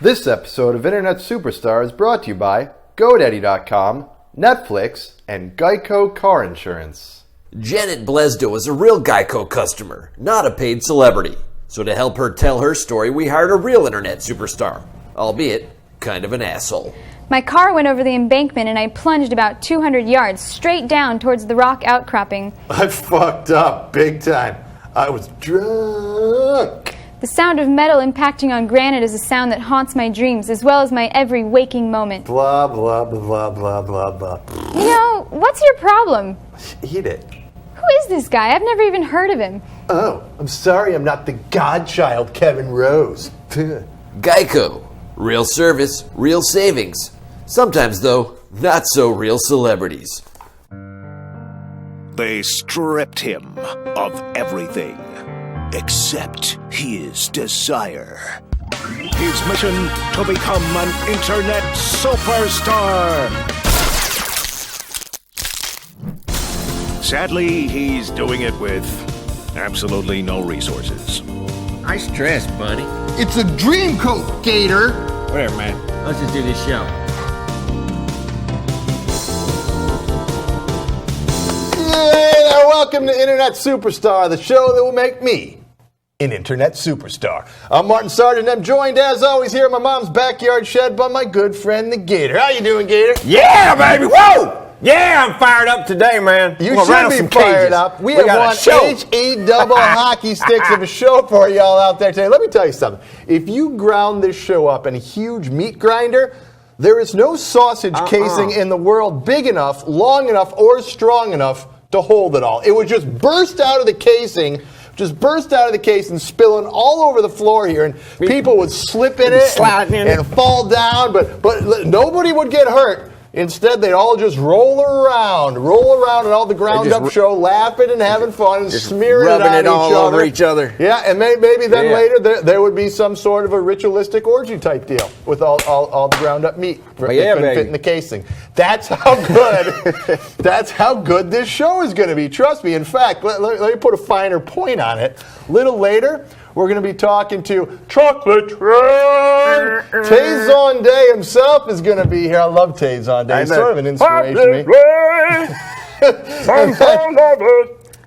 This episode of Internet Superstar is brought to you by GoDaddy.com, Netflix, and Geico Car Insurance. Janet Blesdo is a real Geico customer, not a paid celebrity. So to help her tell her story, we hired a real Internet superstar, albeit kind of an asshole. My car went over the embankment and I plunged about 200 yards straight down towards the rock outcropping. I fucked up big time. I was drunk. The sound of metal impacting on granite is a sound that haunts my dreams as well as my every waking moment. Blah, blah, blah, blah, blah, blah. You know, what's your problem? Eat it. Who is this guy? I've never even heard of him. Oh, I'm sorry I'm not the godchild Kevin Rose. Geico. Real service, real savings. Sometimes, though, not so real celebrities. They stripped him of everything except his desire. His mission to become an internet superstar. Sadly, he's doing it with absolutely no resources. I stress, buddy. It's a dream coat, Gator. Whatever, man. Let's just do this show. Hey there, welcome to Internet Superstar, the show that will make me an Internet Superstar. I'm Martin Sargent, and I'm joined, as always, here in my mom's backyard shed by my good friend, the Gator. How you doing, Gator? Yeah, baby! Whoa! Yeah, I'm fired up today, man. You should be fired up. We have one H-E-double hockey sticks of a show for y'all out there today. Let me tell you something. If you ground this show up in a huge meat grinder, there is no sausage casing in the world big enough, long enough, or strong enough to hold it all. It would just burst out of the casing, spilling all over the floor here, and people would slip in it and fall down, but nobody would get hurt. Instead, they'd all just roll around, and all the ground-up show, laughing and having fun, and smearing it on over each other. Yeah, and maybe then later there would be some sort of a ritualistic orgy type deal with all the ground-up meat that couldn't fit in the casing. That's how good this show is going to be. Trust me. In fact, let me put a finer point on it. A little later, we're going to be talking to Chocolate Train. Tay Zonday himself is going to be here. I love Tay Zonday. He's sort of an inspiration to me.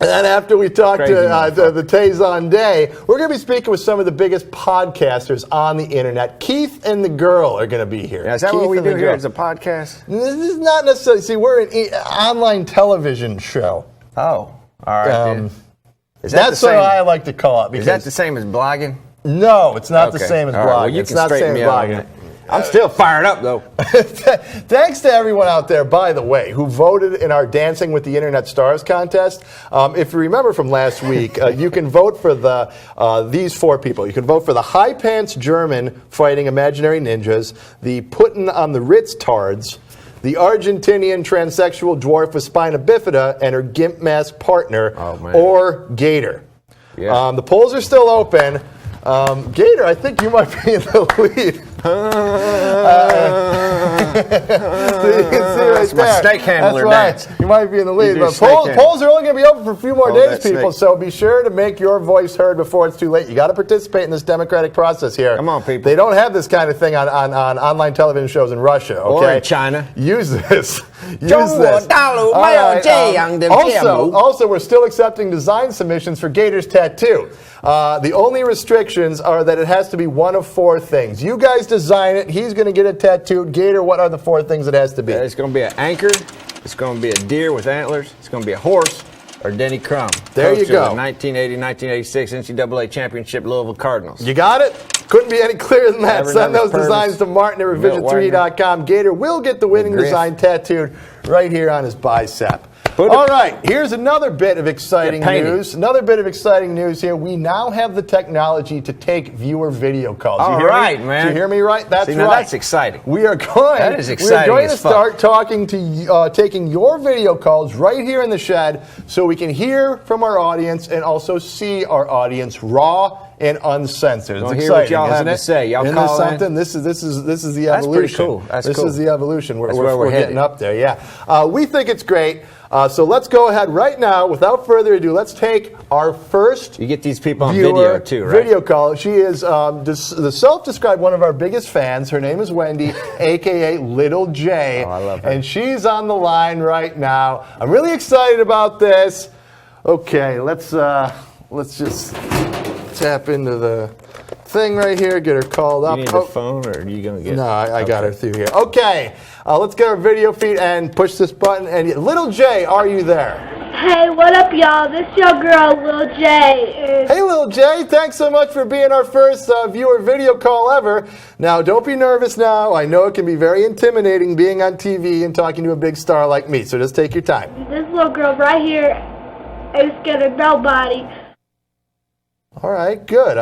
And then after we talk to the Tay Zonday, we're going to be speaking with some of the biggest podcasters on the internet. Keith and the girl are going to be here. Yeah, is that what we do here? It's a podcast? This is not necessarily. See, we're an online television show. Oh, all right. That's what I like to call it. Is that the same as blogging? No, it's not the same as blogging. Well, you can straighten me out on that. I'm still fired up, though. Thanks to everyone out there, by the way, who voted in our Dancing with the Internet Stars contest. If you remember from last week, you can vote for these four people. You can vote for the High Pants German fighting imaginary ninjas, the Puttin' on the Ritz tards, the Argentinian transsexual dwarf with spina bifida and her gimp mask partner, or Gator. Yeah. The polls are still open. Gator, I think you might be in the lead. You can see right my snake handler dance. You might be in the lead. But polls are only going to be open for a few more days, people, so be sure to make your voice heard before it's too late. You got to participate in this democratic process here. Come on, people. They don't have this kind of thing on online television shows in Russia, okay? Or in China. Use this. Also, we're still accepting design submissions for Gator's tattoo. The only restrictions are that it has to be one of four things. You guys design it. He's going to get it tattooed. Gator, what are the four things it has to be? It's going to be an anchor. It's going to be a deer with antlers. It's going to be a horse. Or Denny Crum. There you go. The 1980-1986 NCAA Championship Louisville Cardinals. You got it? Couldn't be any clearer than that. Send those designs to Martin at Revision3.com. Gator will get the winning design tattooed right here on his bicep. All right, here's another bit of exciting news. Another bit of exciting news here. We now have the technology to take viewer video calls. All right, man. Did you hear me right? That's right. Now that's exciting. We are going. That is exciting. We are going to start taking your video calls right here in the shed, so we can hear from our audience and also see our audience raw and uncensored. It's exciting, hear what y'all have to say. Y'all Isn't call this something? This is the evolution. That's pretty cool. This is the evolution. We're getting up there. Yeah, we think it's great. So let's go ahead right now, without further ado, let's take our first You get these people on video too, right? Video call. She is the self-described one of our biggest fans. Her name is Wendy, a.k.a. Little J. Oh, I love her. And she's on the line right now. I'm really excited about this. Okay, let's just tap into the thing right here, get her called up. You need the phone, or are you going to get it? No, I got her through here. Okay, let's get our video feed and push this button. And Little J, are you there? Hey, what up, y'all? This your girl, Lil J. Hey, Little J, thanks so much for being our first viewer video call ever. Now, don't be nervous now. I know it can be very intimidating being on TV and talking to a big star like me, so just take your time. This little girl right here ain't scared of nobody. All right, good.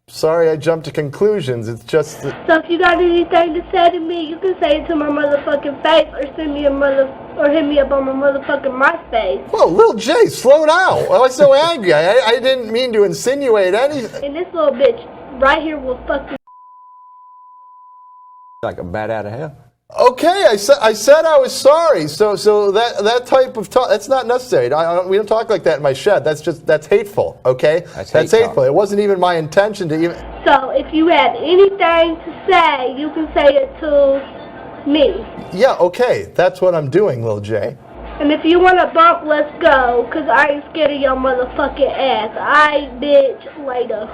Sorry I jumped to conclusions. It's just that... So if you got anything to say to me, you can say it to my motherfucking face, or send me or hit me up on my motherfucking MySpace. Whoa, Little J, slow down. Why was so angry? I didn't mean to insinuate anything. And this little bitch right here will fucking... Like a bat out of hell. Okay, I said I was sorry. So that type of talk, that's not necessary. We don't talk like that in my shed. That's hateful. Okay, that's hateful. It wasn't even my intention to even. So if you have anything to say, you can say it to me. Yeah. Okay, that's what I'm doing, Lil J. And if you want to bump, let's go, cause I ain't scared of your motherfucking ass. I bitch later.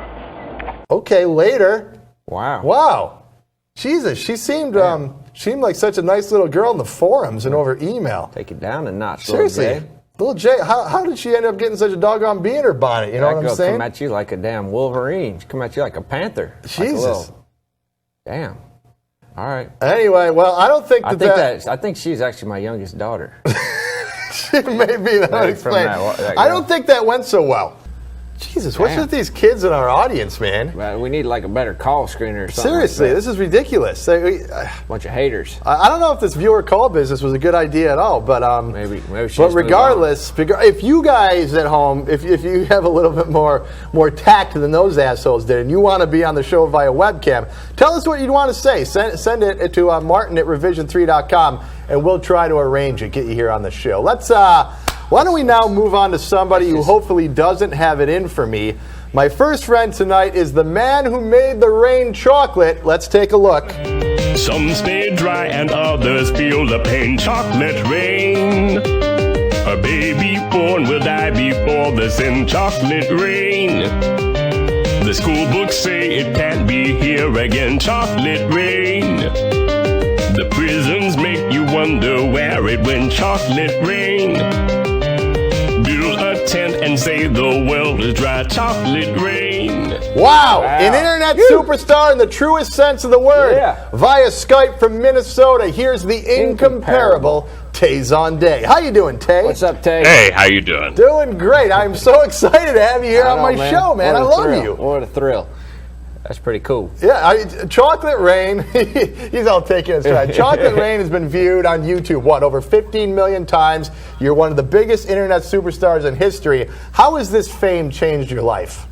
Okay, later. Wow. Wow. Jesus, she seemed like such a nice little girl in the forums and over email. Take it down a notch, Seriously. Little J, how did she end up getting such a doggone bee in her bonnet? You know what I'm saying? Come at you like a damn Wolverine. She come at you like a panther. Jesus. Damn. All right. Anyway, well, I don't think I think she's actually my youngest daughter. Maybe that would explain. I don't think that went so well. Jesus, what's with these kids in our audience, man? Well, we need like a better call screener or something. Seriously, like this is ridiculous. Bunch of haters. I don't know if this viewer call business was a good idea at all, but maybe. But regardless, if you guys at home, if you have a little bit more tact than those assholes did, and you want to be on the show via webcam, tell us what you'd want to say. Send it to Martin at revision3.com, and we'll try to arrange it, get you here on the show. Why don't we now move on to somebody who hopefully doesn't have it in for me. My first friend tonight is the man who made the rain chocolate. Let's take a look. Some stay dry and others feel the pain. Chocolate rain. A baby born will die before the sin. Chocolate rain. The school books say it can't be here again. Chocolate rain. The prisons make you wonder where it went. Chocolate rain. Build a tent and say the world is dry. Chocolate rain. Wow. An internet superstar in the truest sense of the word. Yeah. Via Skype from Minnesota, here's the incomparable Tayzon Day. How you doing, Tay? What's up, Tay? Hey, how you doing? Doing great. I'm so excited to have you here on my show, man. I love you. What a thrill. That's pretty cool. Yeah, Chocolate Rain, he's all taking his stride. Chocolate Rain has been viewed on YouTube, over 15 million times. You're one of the biggest internet superstars in history. How has this fame changed your life?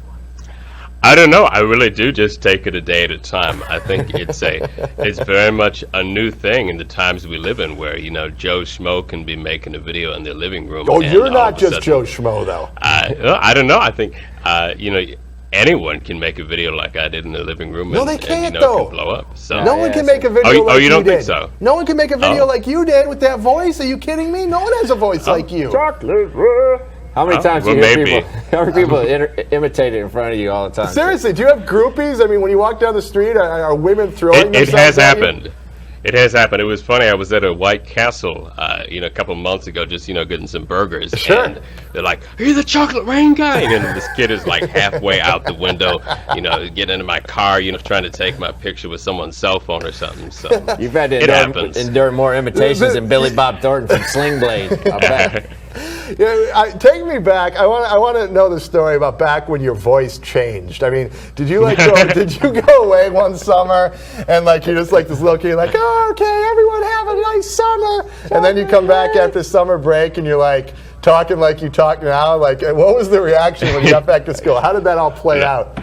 I don't know. I really do just take it a day at a time. I think it's very much a new thing in the times we live in, where Joe Schmo can be making a video in their living room. Oh, you're not just Joe Schmo, though. I don't know. I think anyone can make a video like I did in the living room. No, they can't, though. Can blow up. So. No one can make a video like you did. Oh, you don't think so? No one can make a video like you did with that voice. Are you kidding me? No one has a voice like you. Chocolate. How many times do you hear people imitate it in front of you all the time? Seriously, do you have groupies? I mean, when you walk down the street, are women throwing themselves It has at happened. You? It has happened. It was funny. I was at a White Castle, a couple months ago, just getting some burgers. Sure. And they're like, "Are you the Chocolate Rain guy?" And this kid is like halfway out the window, getting into my car, trying to take my picture with someone's cell phone or something. So you've had to endure more imitations than Billy Bob Thornton from Sling Blade. I bet. Yeah, take me back. I want to know the story about back when your voice changed. I mean, did you go away one summer and you're just like this little kid, like, oh, okay, everyone have a nice summer, and then you come back after summer break and you're like talking like you talk now. Like, what was the reaction when you got back to school? How did that all play out?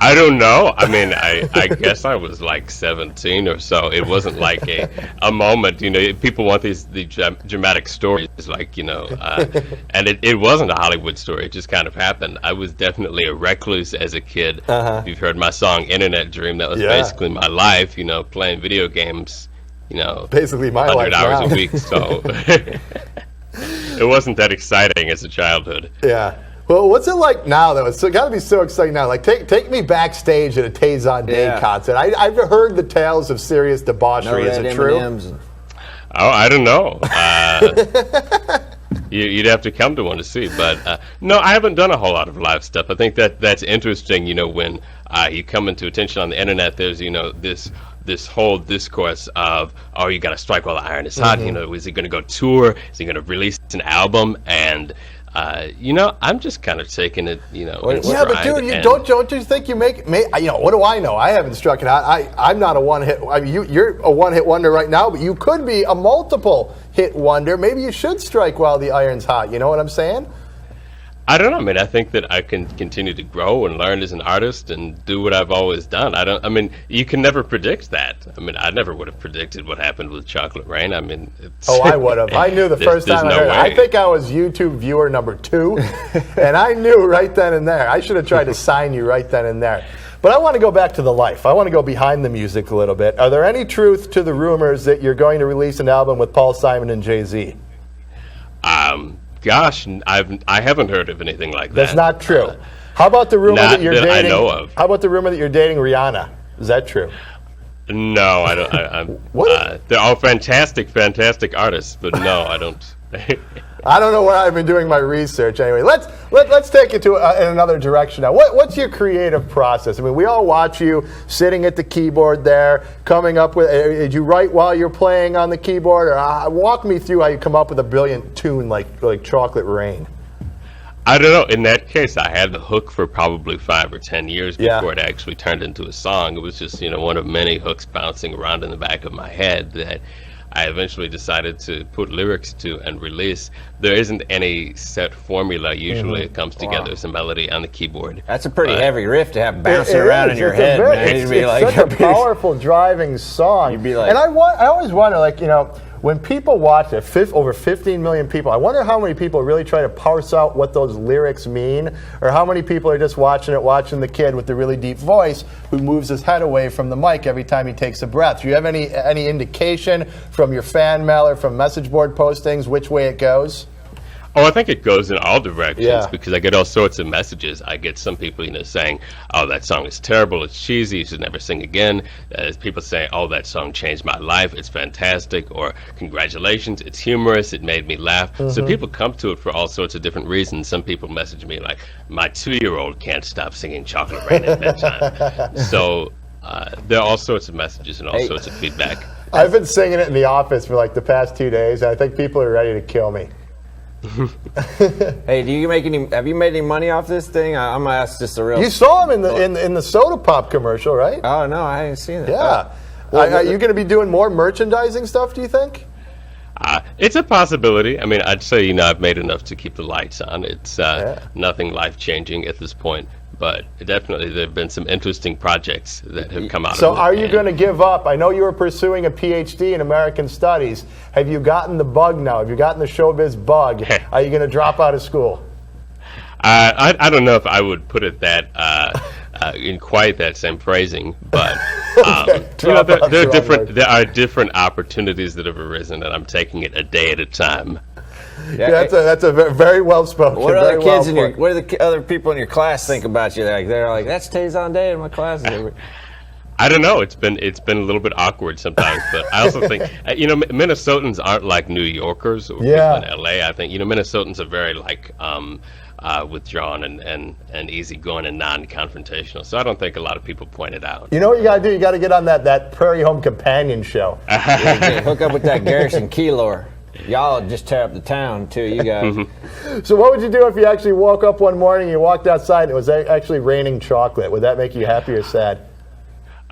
I don't know. I mean, I guess I was like 17 or so. It wasn't like a moment, people want the dramatic stories, like, and it wasn't a Hollywood story. It just kind of happened. I was definitely a recluse as a kid. If you've heard my song Internet Dream, that was basically my life, playing video games, basically my 100 life hours now. a week. So it wasn't that exciting as a childhood. Yeah. Well, what's it like now, though? It's got to be so exciting now. Like, take me backstage at a Tazon Day concert. I've heard the tales of serious debauchery. Is it true? Oh, I don't know. You'd have to come to one to see. But no, I haven't done a whole lot of live stuff. I think that's interesting, when you come into attention on the internet, there's, this whole discourse of, oh, you got to strike while the iron is hot. Is he going to go tour? Is he going to release an album? And I'm just kind of taking it, but dude, don't you think you make what do I know? I haven't struck it out. I'm not a one-hit. I mean, you're a one-hit wonder right now, but you could be a multiple-hit wonder. Maybe you should strike while the iron's hot. You know what I'm saying? I don't know. I mean, I think that I can continue to grow and learn as an artist and do what I've always done. You can never predict that. I mean, I never would have predicted what happened with Chocolate Rain. I mean, I would have. I knew the first time I heard it. I think I was YouTube viewer number 2, and I knew right then and there. I should have tried to sign you right then and there. But I want to go back to the life. I want to go behind the music a little bit. Are there any truth to the rumors that you're going to release an album with Paul Simon and Jay-Z? Gosh, I haven't heard of anything like that. That's not true. How about the rumor that you're dating? I know of. How about the rumor that you're dating Rihanna? Is that true? No, I don't. What? They're all fantastic artists, but no, I don't. I don't know where I've been doing my research. Anyway, let's take it to in another direction now. What's your creative process? I mean, we all watch you sitting at the keyboard there, coming up with. Did you write while you're playing on the keyboard, or walk me through how you come up with a brilliant tune like Chocolate Rain? I don't know. In that case, I had the hook for probably 5 or 10 years before it actually turned into a song. It was just one of many hooks bouncing around in the back of my head that I eventually decided to put lyrics to and release. There isn't any set formula. Usually it comes together as a melody on the keyboard. That's a pretty heavy riff to have bouncing around in your head, man. It's such a powerful driving song. You'd be like, and I always wonder, when people watch it, over 15 million people, I wonder how many people really try to parse out what those lyrics mean, or how many people are just watching the kid with the really deep voice who moves his head away from the mic every time he takes a breath. Do you have any indication from your fan mail or from message board postings which way it goes? Oh, I think it goes in all directions because I get all sorts of messages. I get some people, saying, "Oh, that song is terrible. It's cheesy. You should never sing again." People say, "Oh, that song changed my life. It's fantastic." Or, "Congratulations. It's humorous. It made me laugh." So people come to it for all sorts of different reasons. Some people message me like, "My 2-year-old can't stop singing Chocolate Rain at bedtime." So there are all sorts of messages and all sorts of feedback. I've been singing it in the office for the past 2 days, and I think people are ready to kill me. Hey, have you made any money off this thing? I'm gonna ask just a real. You saw him in the soda pop commercial, right? Oh no, I haven't seen it. Yeah. Are you going to be doing more merchandising stuff, do you think? It's a possibility. I mean, I'd say I've made enough to keep the lights on. It's nothing life-changing at this point. But definitely there have been some interesting projects that have come out of it. So are you going to give up? I know you were pursuing a PhD in American Studies. Have you gotten the bug now? Have you gotten the showbiz bug? Are you going to drop out of school? I don't know if I would put it that in quite that same phrasing, but there are different opportunities that have arisen, and I'm taking it a day at a time. Yeah, that's a very well spoken. What do the other people in your class think about you? They're like, "That's Tazon Day in my class." I don't know. It's been a little bit awkward sometimes, but I also think Minnesotans aren't like New Yorkers or people in LA. I think Minnesotans are very withdrawn and easygoing and non-confrontational. So I don't think a lot of people point it out. You know what you got to do? You got to get on that Prairie Home Companion show. Hook up with that Garrison Keillor. Y'all just tear up the town, too, you guys. So what would you do if you actually woke up one morning and you walked outside and it was actually raining chocolate? Would that make you happy or sad?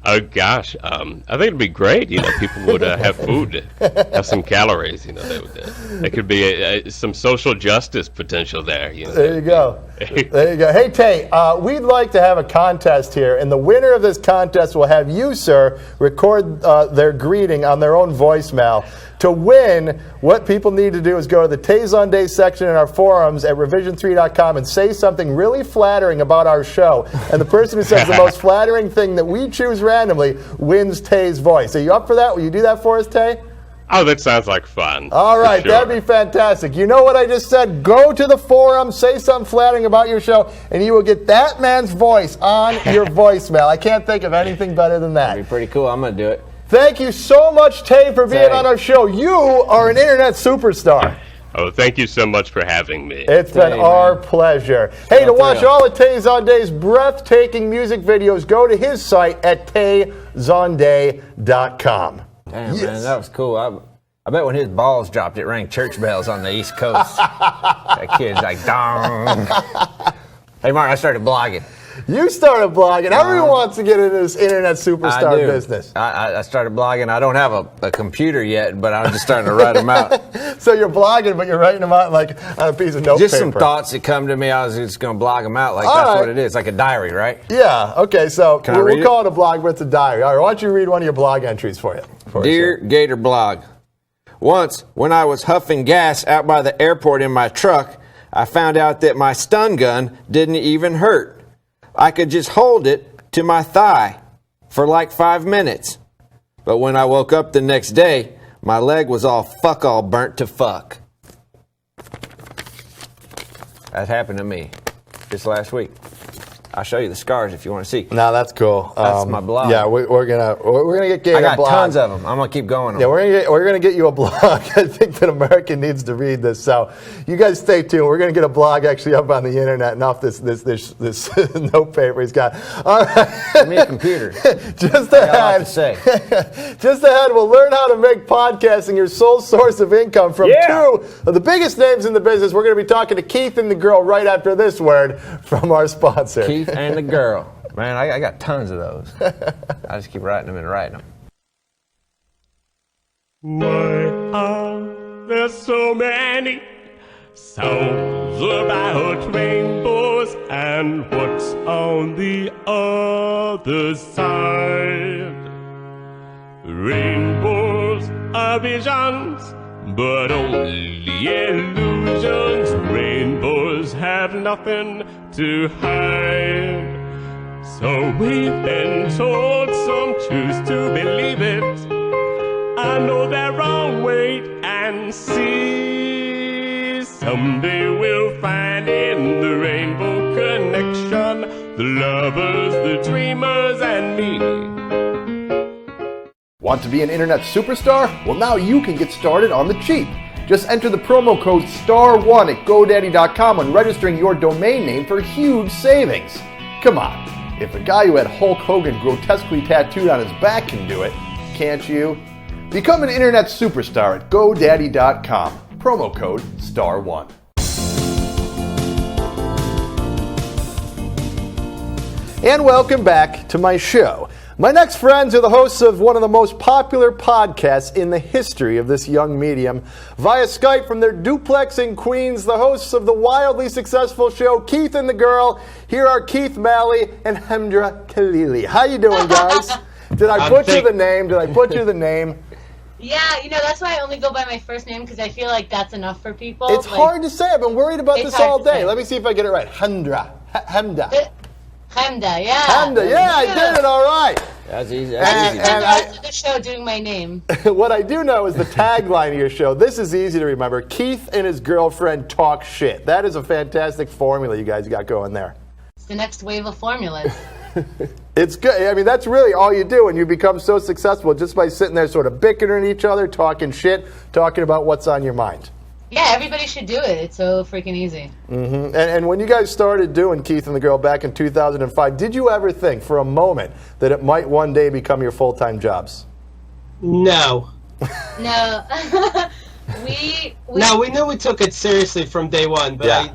Oh, gosh. I think it'd be great. People would have food, have some calories. There could be some social justice potential there. There you go. There you go. Hey, Tay, we'd like to have a contest here, and the winner of this contest will have you, sir, record their greeting on their own voicemail. To win, what people need to do is go to the Tays on Day section in our forums at revision3.com and say something really flattering about our show. And the person who says the most flattering thing that we choose randomly wins Tay's voice. Are you up for that? Will you do that for us, Tay? Oh, that sounds like fun. All right, sure. That'd be fantastic. You know what I just said? Go to the forum, say something flattering about your show, and you will get that man's voice on your voicemail. I can't think of anything better than that. That'd be pretty cool. I'm going to do it. Thank you so much, Tay, for being on our show. You are an internet superstar. Oh, thank you so much for having me. It's been our pleasure. Hey, to watch all of Tays on Day's breathtaking music videos, go to his site at tayzonday.com. Damn, man, that was cool. I bet when his balls dropped, it rang church bells on the East Coast. That kid's like, dong. Hey, Mark, I started blogging. You started blogging. Everyone wants to get into this internet superstar business. I started blogging. I don't have a computer yet, but I'm just starting to write them out. So you're blogging, but you're writing them out like on a piece of notepaper. Just some thoughts that come to me. I was just going to blog them out. Like that's what it is, like a diary, right? Yeah. Okay. So we'll call it a blog, but it's a diary. All right. Why don't you read one of your blog entries for you? Dear Gator Blog, once when I was huffing gas out by the airport in my truck, I found out that my stun gun didn't even hurt. I could just hold it to my thigh for like 5 minutes. But when I woke up the next day, my leg was all burnt to fuck. That happened to me just last week. I'll show you the scars if you want to see. No, that's cool. That's my blog. Yeah, we're gonna get Gator I got blog. tons of them. I'm gonna keep going. Yeah, we're gonna get you a blog. I think that America needs to read this. So you guys stay tuned. We're gonna get a blog actually up on the internet and off this notepaper he's got. All right. Give me a computer. Just ahead. Just ahead, we'll learn how to make podcasting your sole source of income from two of the biggest names in the business. We're gonna be talking to Keith and the girl right after this word from our sponsor. Keith and the girl. Man, I got tons of those. I just keep writing them and writing them. Why are there so many songs about rainbows and what's on the other side? Rainbows are visions, but only illusions. Rainbows have nothing to hide. So we've been told, some choose to believe it. I know they're wrong, wait and see. Someday we'll find in the rainbow connection the lovers, the dreamers, and me. Want to be an internet superstar? Well, now you can get started on the cheap. Just enter the promo code STAR1 at GoDaddy.com when registering your domain name for huge savings. Come on, if a guy who had Hulk Hogan grotesquely tattooed on his back can do it, can't you? Become an internet superstar at GoDaddy.com. Promo code STAR1. And welcome back to my show. My next friends are the hosts of one of the most popular podcasts in the history of this young medium. Via Skype from their duplex in Queens, the hosts of the wildly successful show Keith and the Girl. Here are Keith Malley and Hemdra Khalili. How you doing, guys? Did I butcher the name? Yeah, that's why I only go by my first name, because I feel like that's enough for people. It's hard to say. I've been worried about this all day. Let me see if I get it right. Hemda, yeah. Hemda, yeah, I did it all right. That's easy. And I the show doing my name. What I do know is the tagline of your show. This is easy to remember. Keith and his girlfriend talk shit. That is a fantastic formula you guys got going there. It's the next wave of formulas. It's good. I mean, that's really all you do, and you become so successful just by sitting there sort of bickering at each other, talking shit, talking about what's on your mind. Yeah, everybody should do it. It's so freaking easy. Mm-hmm. And when you guys started doing Keith and the Girl back in 2005, did you ever think for a moment that it might one day become your full-time jobs? No. No. we knew we took it seriously from day one, but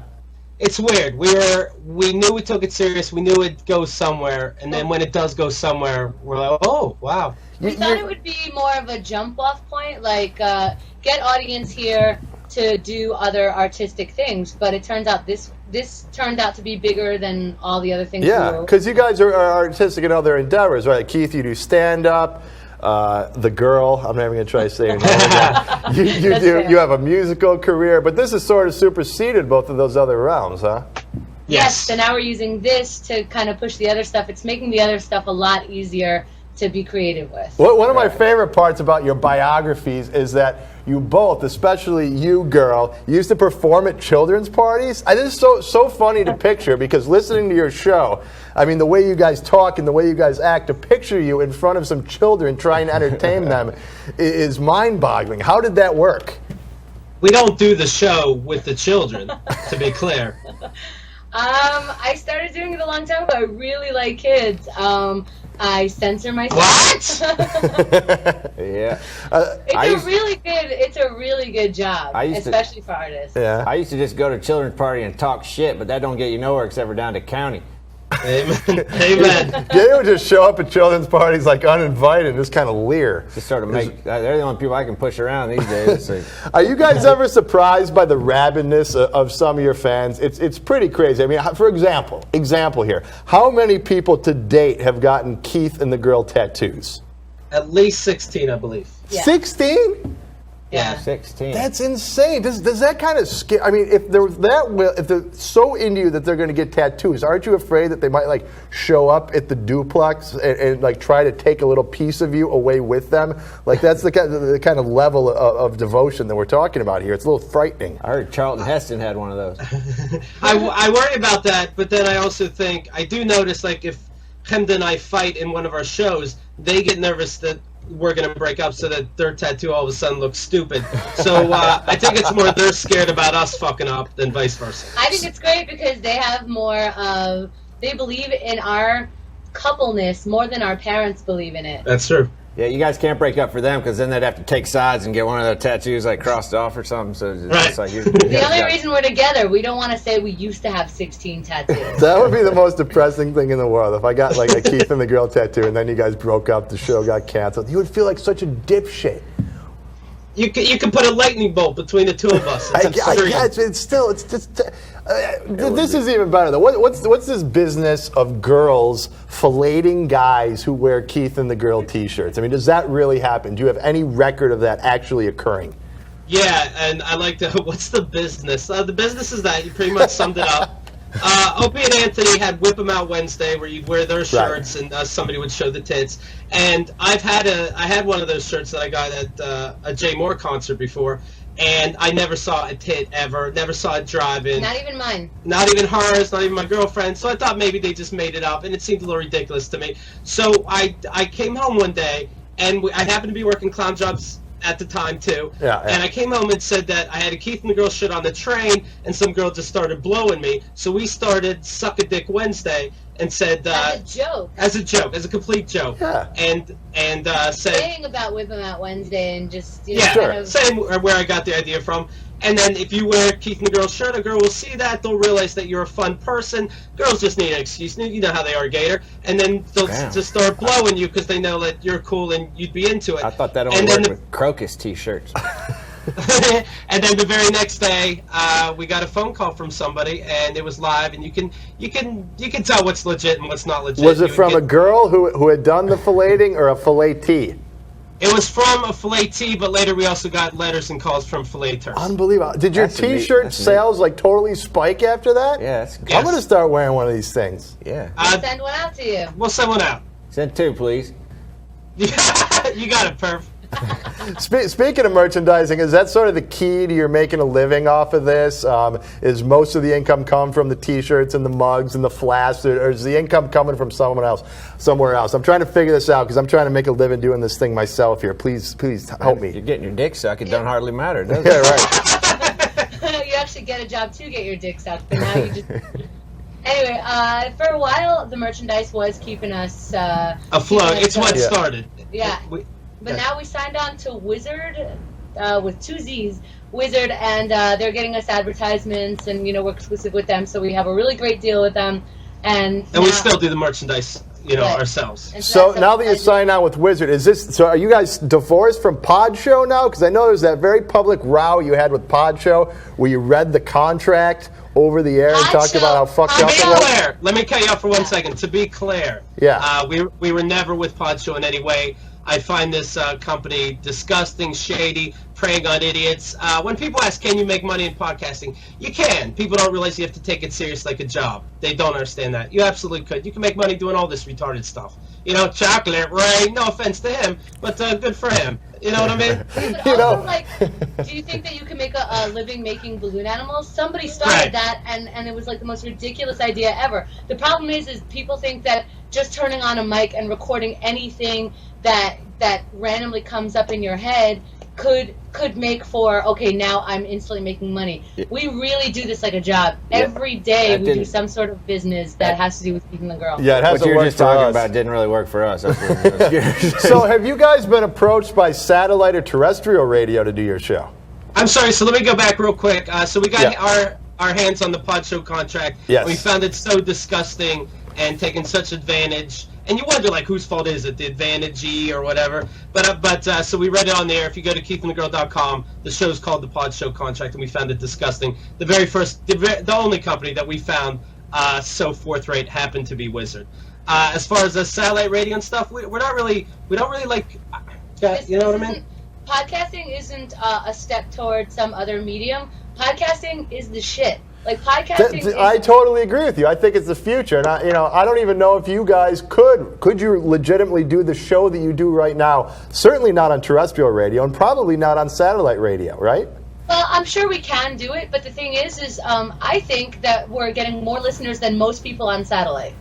it's weird. We knew we took it serious. We knew it'd go somewhere, and then when it does go somewhere, we're like, oh, wow. We thought it would be more of a jump-off point, like get audience here to do other artistic things, but it turns out this this turned out to be bigger than all the other things. Yeah, because you guys are artistic in other endeavors, right? Keith, you do stand-up. The girl, I'm never going to try to say her name. You have a musical career, but this has sort of superseded both of those other realms, huh? Yes. So now we're using this to kind of push the other stuff. It's making the other stuff a lot easier to be creative with. One of my favorite parts about your biographies is that you both, especially you, girl, used to perform at children's parties. This is so funny to picture because listening to your show, I mean, the way you guys talk and the way you guys act, to picture you in front of some children trying to entertain them is mind-boggling. How did that work? We don't do the show with the children, to be clear. I started doing it a long time ago. I really like kids. I censor myself. What? Yeah. It's a really good job, especially for artists. Yeah. I used to just go to children's party and talk shit, but that don't get you nowhere except for down to county. Amen. They would just show up at children's parties like uninvited and just kind of leer. Just sort of they're the only people I can push around these days. So. Are you guys ever surprised by the rabidness of some of your fans? It's pretty crazy. I mean, for example here, how many people to date have gotten Keith and the Girl tattoos? At least 16, I believe. Yeah. 16? Yeah, 16. That's insane. Does that kind of scare? I mean, if they're so into you that they're going to get tattoos, aren't you afraid that they might like show up at the duplex and like try to take a little piece of you away with them? Like that's the kind of level of devotion that we're talking about here. It's a little frightening. I heard Charlton Heston had one of those. I worry about that, but then I also think I do notice like if Hemda and I fight in one of our shows, they get nervous that we're going to break up so that their tattoo all of a sudden looks stupid. So I think it's more they're scared about us fucking up than vice versa. I think it's great because they have more of, they believe in our coupleness more than our parents believe in it. That's true. Yeah, you guys can't break up for them because then they'd have to take sides and get one of their tattoos like crossed off or something. So it's like the only reason we're together, we don't want to say we used to have 16 tattoos. That would be the most depressing thing in the world. If I got like a Keith and the Girl tattoo and then you guys broke up, the show got canceled, you would feel like such a dipshit. You can put a lightning bolt between the two of us. This is even better though. What's this business of girls filleting guys who wear Keith and the Girl T-shirts? I mean, does that really happen? Do you have any record of that actually occurring? Yeah, and I like to. What's the business? The business is that you pretty much summed it up. Opie and Anthony had Whip 'em Out Wednesday, where you'd wear their shirts and somebody would show the tits. And I had one of those shirts that I got at a Jay Moore concert before, and I never saw a tit ever. Never saw it driving. Not even mine. Not even hers. Not even my girlfriend. So I thought maybe they just made it up, and it seemed a little ridiculous to me. So I came home one day, and I happened to be working clown jobs at the time too, and I came home and said that I had a Keith and the Girl shirt on the train, and some girl just started blowing me. So we started Suck a Dick Wednesday, and said as a joke, as a complete joke, and said saying about Whip 'em Out Wednesday and just saying where I got the idea from. And then if you wear Keith and the Girl shirt, a girl will see that. They'll realize that you're a fun person. Girls just need an excuse. You know how they are, Gator. And then they'll just start blowing you because they know that you're cool and you'd be into it. I thought that only worked with Crocus T-shirts. And then the very next day, we got a phone call from somebody, and it was live. And you can tell what's legit and what's not legit. Was it from a girl who had done the filleting or a filletee? It was from a filletee, but later we also got letters and calls from filleters. Unbelievable. Did your T-shirt sales like totally spike after that? Yeah. I'm going to start wearing one of these things. Yeah. We'll send one out to you. We'll send one out. Send two, please. You got it, Perf. Speaking of merchandising, is that sort of the key to your making a living off of this? Is most of the income come from the T-shirts and the mugs and the flasks, or is the income coming from somewhere else? I'm trying to figure this out because I'm trying to make a living doing this thing myself here. Please help me. You're getting your dick sucked. It don't hardly matter, does it? Yeah, right. You actually get a job to get your dick sucked, but now you just... Anyway, for a while, the merchandise was keeping us... afloat. It's what started. Yeah. But now we signed on to Wizard, with 2 Z's, Wizard, and they're getting us advertisements, and we're exclusive with them, so we have a really great deal with them. And we still do the merchandise ourselves. So now that you signed on with Wizard, are you guys divorced from Pod Show now? Because I know there's that very public row you had with Pod Show where you read the contract over the air and talked about how fucked up it was. Let me cut you off for 1 second. To be clear, we were never with Pod Show in any way. I find this company disgusting, shady, preying on idiots. When people ask, can you make money in podcasting? You can. People don't realize you have to take it serious like a job. They don't understand that. You absolutely could. You can make money doing all this retarded stuff. Chocolate Ray, no offense to him, but good for him. You know what I mean? But also, do you think that you can make a living making balloon animals? Somebody started that, and it was like the most ridiculous idea ever. The problem is people think that just turning on a mic and recording anything that randomly comes up in your head could make for, okay, now I'm instantly making money. We really do this like a job. Every day we do some sort of business that has to do with keeping the girl. Yeah, it hasn't what you were worked just for talking us. about didn't really work for us. That's So have you guys been approached by satellite or terrestrial radio to do your show? I'm sorry, so let me go back real quick. So we got our hands on the Pod Show contract. Yes. We found it so disgusting and taking such advantage. And you wonder, whose fault is it? The advantagee or whatever. But so we read it on there. If you go to keithandthegirl.com, the show's called the Pod Show Contract, and we found it disgusting. The only company that we found so forthright happened to be Wizard. As far as the satellite radio and stuff, we don't really like. You know what I mean? Podcasting isn't a step toward some other medium. Podcasting is the shit. Podcasting I totally agree with you. I think it's the future, and I don't even know if you guys could you legitimately do the show that you do right now. Certainly not on terrestrial radio, and probably not on satellite radio, right? Well, I'm sure we can do it, but the thing is I think that we're getting more listeners than most people on satellite.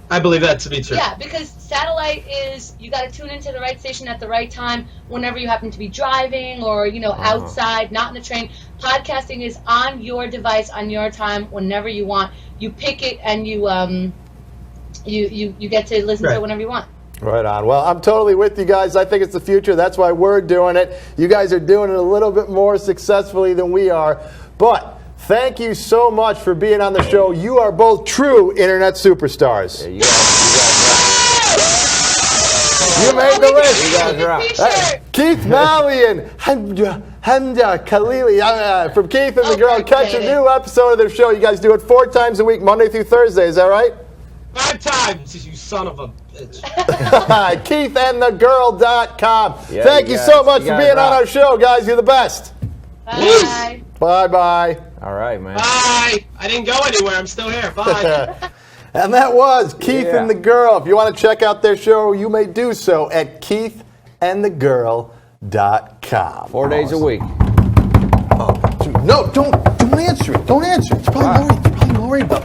I believe that to be true. Yeah, because satellite is, you got to tune into the right station at the right time whenever you happen to be driving or, outside, not in a train. Podcasting is on your device, on your time, whenever you want. You pick it and you get to listen to it whenever you want. Right on. Well, I'm totally with you guys. I think it's the future. That's why we're doing it. You guys are doing it a little bit more successfully than we are. But thank you so much for being on the show. You are both true internet superstars. Yeah, you guys You made the list. You guys rock. Keith Malley and Hamda Khalili from Keith and the Girl. Catch a new episode of their show. You guys do it 4 times a week, Monday through Thursday. Is that right? 5 times, you son of a bitch. KeithAndTheGirl.com. Yeah, Thank you so much for being on our show, guys. You're the best. Bye. Bye-bye. All right, man. Bye. I didn't go anywhere. I'm still here. Bye. And that was Keith and the Girl. If you want to check out their show, you may do so at KeithAndTheGirl.com. 4 days a week. Oh, no, don't answer it. Don't answer it. It's probably Lori Bell.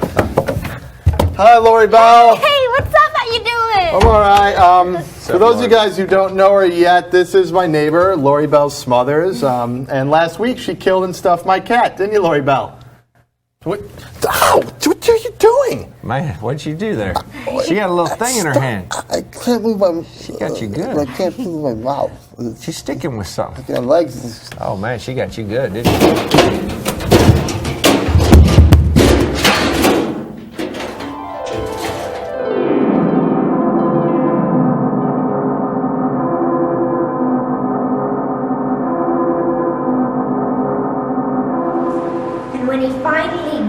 Hi, Lori Bell. Hey, what's up? How you doing? I'm all right. For those of you guys who don't know her yet, this is my neighbor, Lori Bell Smothers. And last week she killed and stuffed my cat, didn't you, Lori Bell? What are you doing? Man, what'd she do there? She got a little thing in her hand. I can't move my... She got you good. I can't move my mouth. She's sticking with something. My legs... Oh, man, she got you good, didn't she?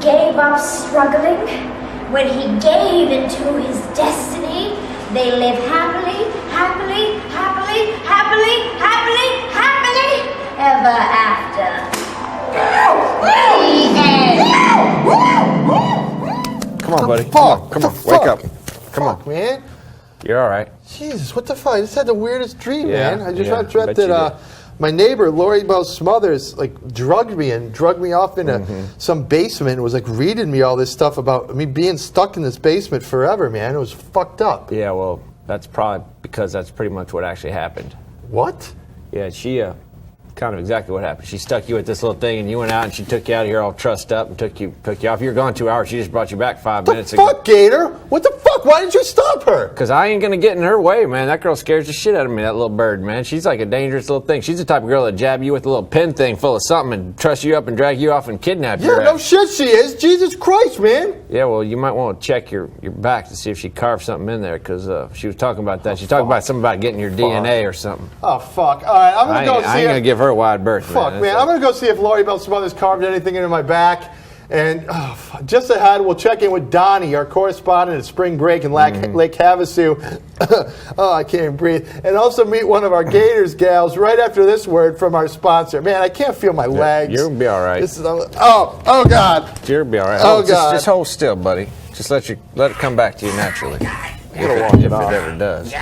Gave up struggling, when he gave into his destiny, they live happily, happily, happily, happily, happily, happily, ever after. Come on, buddy. Come on. Wake up. Come on. Man. You're all right. Jesus, what the fuck? I just had the weirdest dream, man. I just dreamt bet that my neighbor, Lori Bell Smothers, drugged me off into some basement and was reading me all this stuff about me being stuck in this basement forever, man. It was fucked up. Yeah, well, that's probably because that's pretty much what actually happened. What? Yeah, she, kind of exactly what happened. She stuck you with this little thing and you went out and she took you out of here all trussed up and took you off. You were gone 2 hours. She just brought you back 5 minutes ago. What the fuck, Gator? What the fuck? fuck? Why didn't you stop her? Because I ain't going to get in her way, man. That girl scares the shit out of me, that little bird, man. She's like a dangerous little thing. She's the type of girl that jab you with a little pin thing full of something and truss you up and drag you off and kidnap you. Yeah, no shit she is. Jesus Christ, man. Yeah, well, you might want to check your back to see if she carved something in there, because she was talking about that. She talked about something about getting your DNA or something. Oh, fuck. All right, I'm going to go see I ain't going to give her a wide berth, Fuck, man. I'm going to go see if Lori Bell Smothers carved anything into my back. And just ahead, we'll check in with Donnie, our correspondent at Spring Break in Lake Havasu. Oh, I can't even breathe. And also meet one of our Gators gals right after this word from our sponsor. Man, I can't feel my legs. You'll be all right. This is, oh, God. You'll be all right. Oh, God. Just hold still, buddy. Just let it come back to you naturally. If it ever does.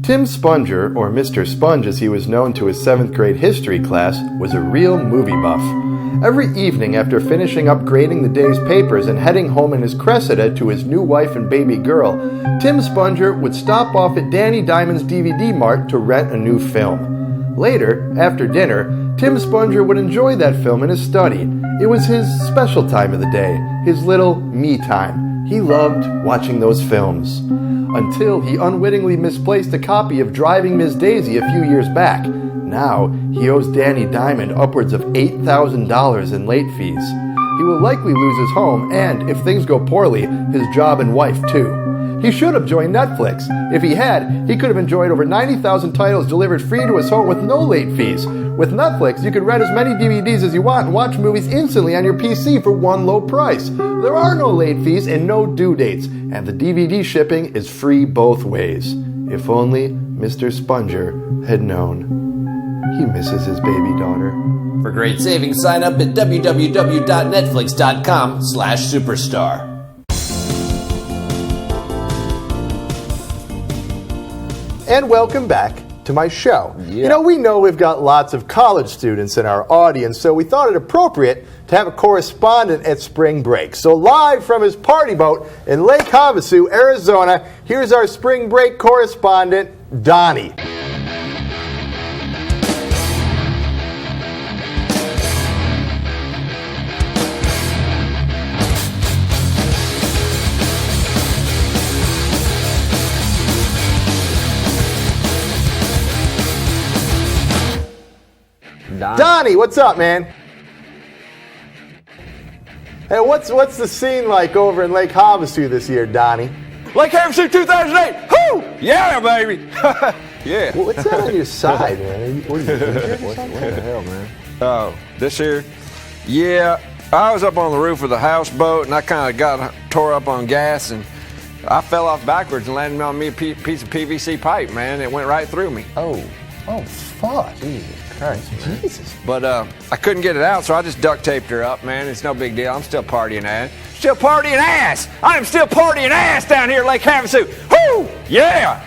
Tim Sponger, or Mr. Sponge as he was known to his 7th grade history class, was a real movie buff. Every evening after finishing up grading the day's papers and heading home in his Cressida to his new wife and baby girl, Tim Sponger would stop off at Danny Diamond's DVD Mart to rent a new film. Later, after dinner, Tim Sponger would enjoy that film in his study. It was his special time of the day, his little me time. He loved watching those films. Until he unwittingly misplaced a copy of Driving Miss Daisy a few years back. Now, he owes Danny Diamond upwards of $8,000 in late fees. He will likely lose his home and, if things go poorly, his job and wife too. He should have joined Netflix. If he had, he could have enjoyed over 90,000 titles delivered free to his home with no late fees. With Netflix, you can rent as many DVDs as you want and watch movies instantly on your PC for one low price. There are no late fees and no due dates, and the DVD shipping is free both ways. If only Mr. Sponger had known. He misses his baby daughter. For great savings, sign up at www.netflix.com/superstar. And welcome back to my show. Yeah. You know, we know we've got lots of college students in our audience, so we thought it appropriate to have a correspondent at Spring Break. So live from his party boat in Lake Havasu, Arizona, here's our Spring Break correspondent, Donnie. Donnie, what's up, man? Hey, what's the scene like over in Lake Havasu this year, Donnie? Lake Havasu 2008! Whoo! Yeah, baby! Yeah. Well, what's that on your side, man? What are you injured? What the hell, man? Oh, this here? Yeah, I was up on the roof of the houseboat, and I kind of got tore up on gas, and I fell off backwards and landed on me a piece of PVC pipe, man. It went right through me. Oh, fuck. Jesus Christ, man. Jesus. But I couldn't get it out, so I just duct taped her up, man. It's no big deal. I'm still partying ass. Still partying ass! I am still partying ass down here at Lake Havasu. Whoo! Yeah!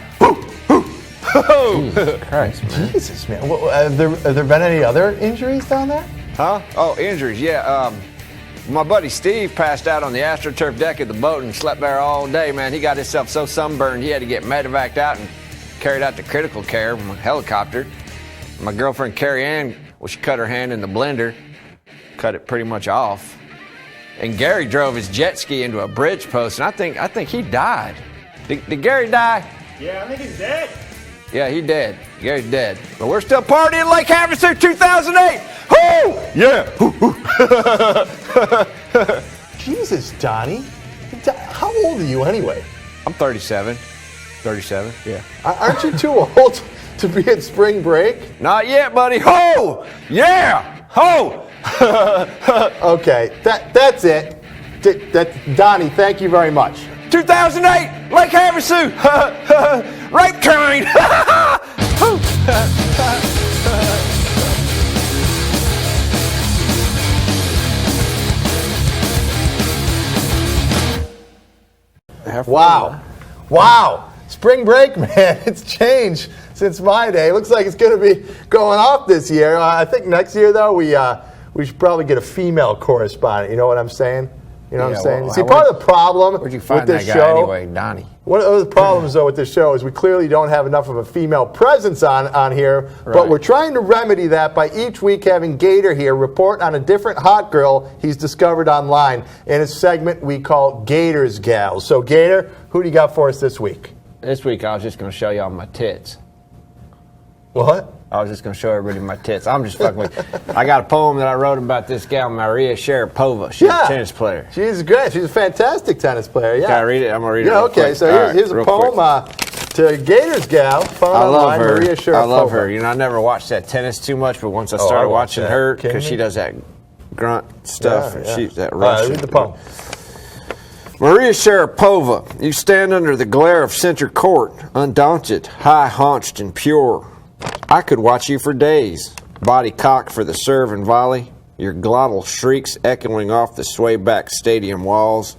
Jesus Christ, man. Jesus, man. Have there been any other injuries down there? Huh? Oh, injuries, yeah. My buddy Steve passed out on the AstroTurf deck of the boat and slept there all day, man. He got himself so sunburned he had to get medevaced out and carried out to critical care from a helicopter. My girlfriend Carrie Ann, well, she cut her hand in the blender, cut it pretty much off. And Gary drove his jet ski into a bridge post, and I think he died. Did Gary die? Yeah, I think he's dead. Yeah, he dead. Gary's dead. But we're still partying Lake Havasu 2008. Woo! Yeah. Jesus, Donnie. How old are you anyway? I'm 37. 37, yeah. Aren't you too old to be at Spring Break? Not yet, buddy. Ho! Yeah! Ho! Okay, that's it. Donnie, thank you very much. 2008, Lake Havasu, rape train. Wow. Spring Break, man, it's changed since my day. Looks like it's going to be going off this year. I think next year, though, we should probably get a female correspondent. You know what I'm saying? You know what I'm saying? See, part of the problem where'd you find with this that guy show, anyway, Donnie? one of the problems, though, with this show is we clearly don't have enough of a female presence on here, but Right. we're trying to remedy that by each week having Gator here report on a different hot girl he's discovered online in a segment we call Gator's Gals. So, Gator, who do you got for us this week? This week I was just going to show y'all my tits. What? I was just going to show everybody my tits. I'm just fucking with you. I got a poem that I wrote about this gal, Maria Sharapova. She's a tennis player. She's great. She's a fantastic tennis player, yeah. Can I read it? I'm going to read it. Yeah, real okay. quick. So All right, here's a real poem to Gator's Gal. Found I love online, her. Maria Sharapova. I love her. You know, I never watched that tennis too much, but once I started watching her, because she does that grunt stuff, and she's that Russian. Read the poem. Maria Sharapova, you stand under the glare of center court, undaunted, high-haunched and pure. I could watch you for days, body cocked for the serve and volley, your glottal shrieks echoing off the sway-back stadium walls.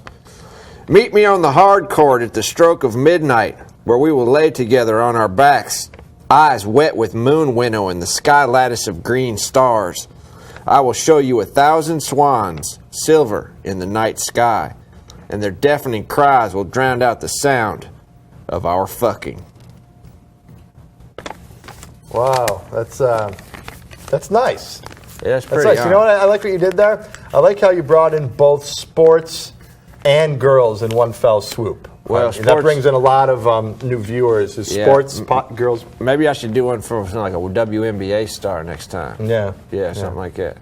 Meet me on the hard court at the stroke of midnight, where we will lay together on our backs, eyes wet with moon winnow and the sky lattice of green stars. I will show you 1,000 swans, silver in the night sky, and their deafening cries will drown out the sound of our fucking. Wow, that's nice. Yeah, that's pretty. That's nice. You know what? I like what you did there. I like how you brought in both sports and girls in one fell swoop. Well, that brings in a lot of new viewers. Is sports, girls. Maybe I should do one for like a WNBA star next time. Yeah. Yeah, something like that.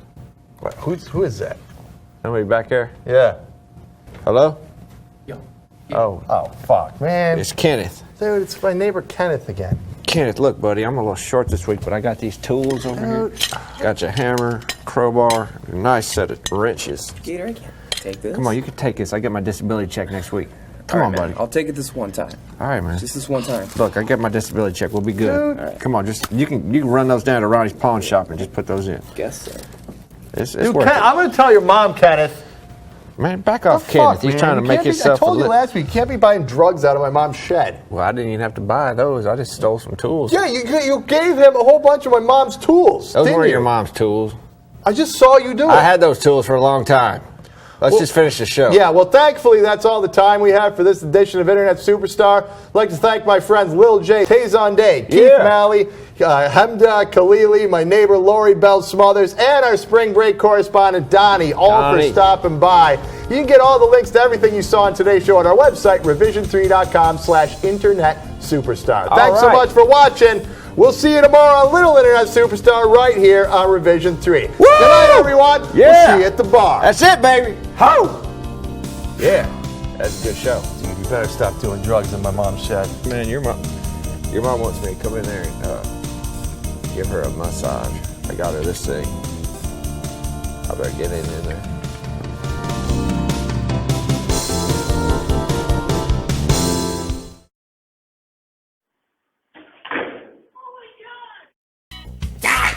What, who is that? Somebody back there? Yeah. Hello? Yo. Oh, fuck, man. It's Kenneth. Dude, it's my neighbor Kenneth again. Kenneth, look, buddy, I'm a little short this week, but I got these tools over here. Got your hammer, crowbar, a nice set of wrenches. Gator, I can't take this. Come on, you can take this. I get my disability check next week. Come All on, right, buddy. man. I'll take it this one time. All right, man. Just this one time. Look, I get my disability check. We'll be good. All right. Come on, just you can run those down to Ronnie's pawn shop and just put those in. Guess so. It's Dude, worth it. I'm going to tell your mom, Kenneth. Man, back off, Kenneth. He's trying to make himself I told you last week, you can't be buying drugs out of my mom's shed. Well, I didn't even have to buy those. I just stole some tools. Yeah, you gave him a whole bunch of my mom's tools. Those didn't weren't you? your mom's tools. I just saw you do it. I had those tools for a long time. Let's just finish the show. Yeah, well, thankfully, that's all the time we have for this edition of Internet Superstar. I'd like to thank my friends Lil J, Tazon Day, Keith Malley, Hemda Khalili, my neighbor Lori Bell Smothers, and our spring break correspondent Donnie, all for stopping by. You can get all the links to everything you saw on today's show on our website, revision3.com/Internet Superstar. Thanks so much for watching. We'll see you tomorrow on Little Internet Superstar right here on Revision 3. Woo! Good night, everyone. Yeah. We'll see you at the bar. That's it, baby. Ho! Yeah, that's a good show. Dude, you better stop doing drugs in my mom's shed. Man, your mom wants me to come in there and give her a massage. I got her this thing. I better get in there. Die!